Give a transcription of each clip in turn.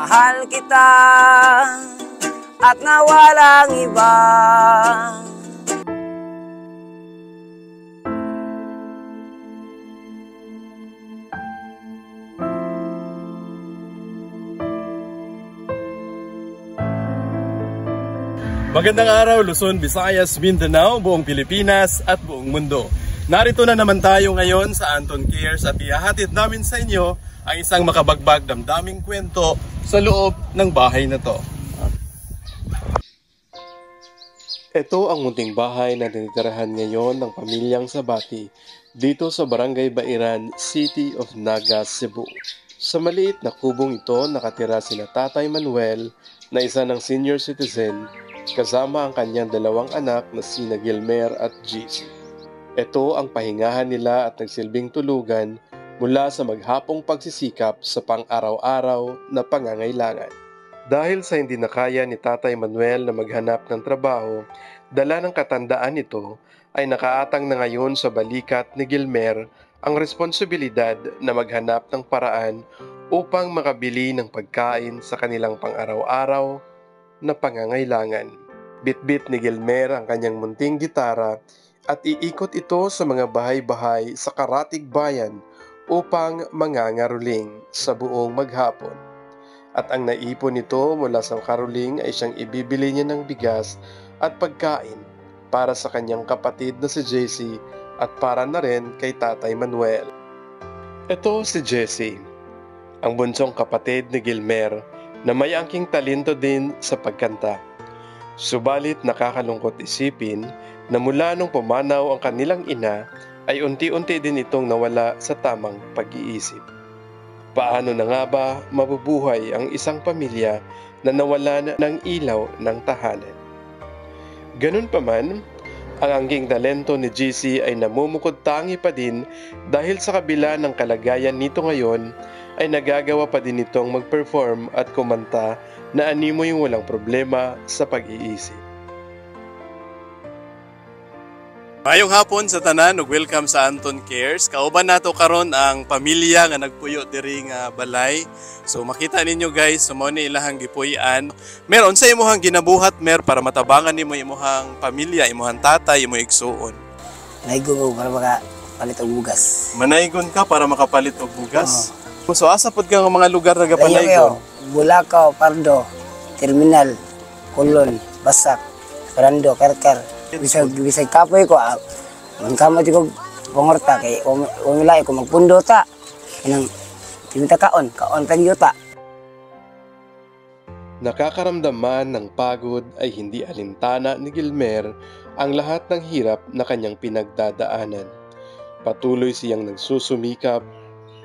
mahal kita at nawalang iba. Magandang araw Luzon, Visayas, Mindanao, buong Pilipinas at buong mundo. Narito na naman tayo ngayon sa Anton Cares at ihahatid namin sa inyo ang isang makabagbag damdaming kwento sa loob ng bahay na to. Ito ang munting bahay na tinitirahan ngayon ng pamilyang Sabati dito sa Barangay Bairan, City of Naga, Cebu. Sa maliit na kubong ito nakatira sina Tatay Manuel na isa ng senior citizen kasama ang kanyang dalawang anak na sina Gilmer at JC. Ito ang pahingahan nila at nagsilbing tulugan mula sa maghapong pagsisikap sa pang-araw-araw na pangangailangan. Dahil sa hindi na kaya ni Tatay Manuel na maghanap ng trabaho, dala ng katandaan nito ay nakaatang na ngayon sa balikat ni Gilmer ang responsibilidad na maghanap ng paraan upang makabili ng pagkain sa kanilang pang-araw-araw na pangangailangan. Bitbit ni Gilmer ang kanyang munting gitara at iikot ito sa mga bahay-bahay sa karatig bayan upang mangangaruling sa buong maghapon. At ang naipon nito mula sa karuling ay siyang ibibili niya ng bigas at pagkain para sa kanyang kapatid na si JC at para na rin kay Tatay Manuel. Ito si JC, ang bunsong kapatid ni Gilmer na may angking talento din sa pagkanta. Subalit nakakalungkot isipin na mula nung pumanaw ang kanilang ina ay unti-unti din itong nawala sa tamang pag-iisip. Paano na nga ba mabubuhay ang isang pamilya na nawalan ng ilaw ng tahanan? Ganun pa man, ang angking talento ni JC ay namumukod tangi pa din dahil sa kabila ng kalagayan nito ngayon ay nagagawa pa din itong mag-perform at kumanta na animoy walang problema sa pag-iisip. Mayong hapon sa tanan ug welcome sa Anton Cares. Kauban nato karon ang pamilya nga nagpuyo diri nga balay. So makita ninyo guys, mao ni ilahang gipuy-an. Meron sa imuhang ginabuhat mer para matabangan nimo imuhang pamilya, imuhang tatay, imong igsuon. Naigo para makapalit og bugas. Manaygon ka para makapalit og bugas. So asa pod ka nga mga lugar nga gapanaygon? Bulacau, Pardo, Terminal, Kulon, Basak, Parando, Karkar. Bisag kapoy ko, magkamot ko pangorta kay umilay ko magpundo ta. Inang tinita kaon tanyuta. Nakakaramdaman ng pagod ay hindi alintana ni Gilmer ang lahat ng hirap na kanyang pinagdadaanan. Patuloy siyang nagsusumikap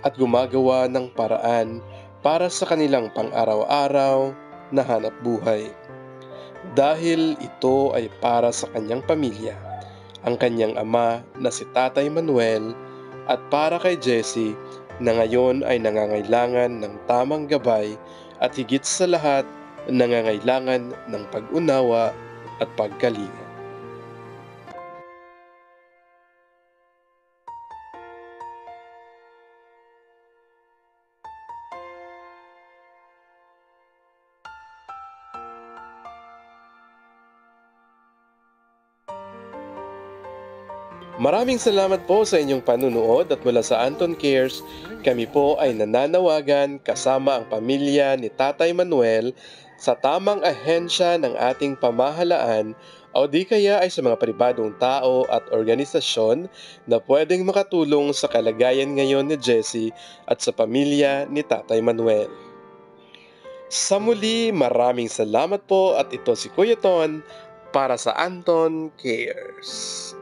at gumagawa ng paraan para sa kanilang pang-araw-araw na hanap buhay. Dahil ito ay para sa kanyang pamilya, ang kanyang ama na si Tatay Manuel at para kay Jessie na ngayon ay nangangailangan ng tamang gabay at higit sa lahat nangangailangan ng pag-unawa at pagkalinga. Maraming salamat po sa inyong panunood at mula sa Anton Cares, kami po ay nananawagan kasama ang pamilya ni Tatay Manuel sa tamang ahensya ng ating pamahalaan o di kaya ay sa mga pribadong tao at organisasyon na pwedeng makatulong sa kalagayan ngayon ni Jessie at sa pamilya ni Tatay Manuel. Sa muli, maraming salamat po at ito si Kuya Ton para sa Anton Cares.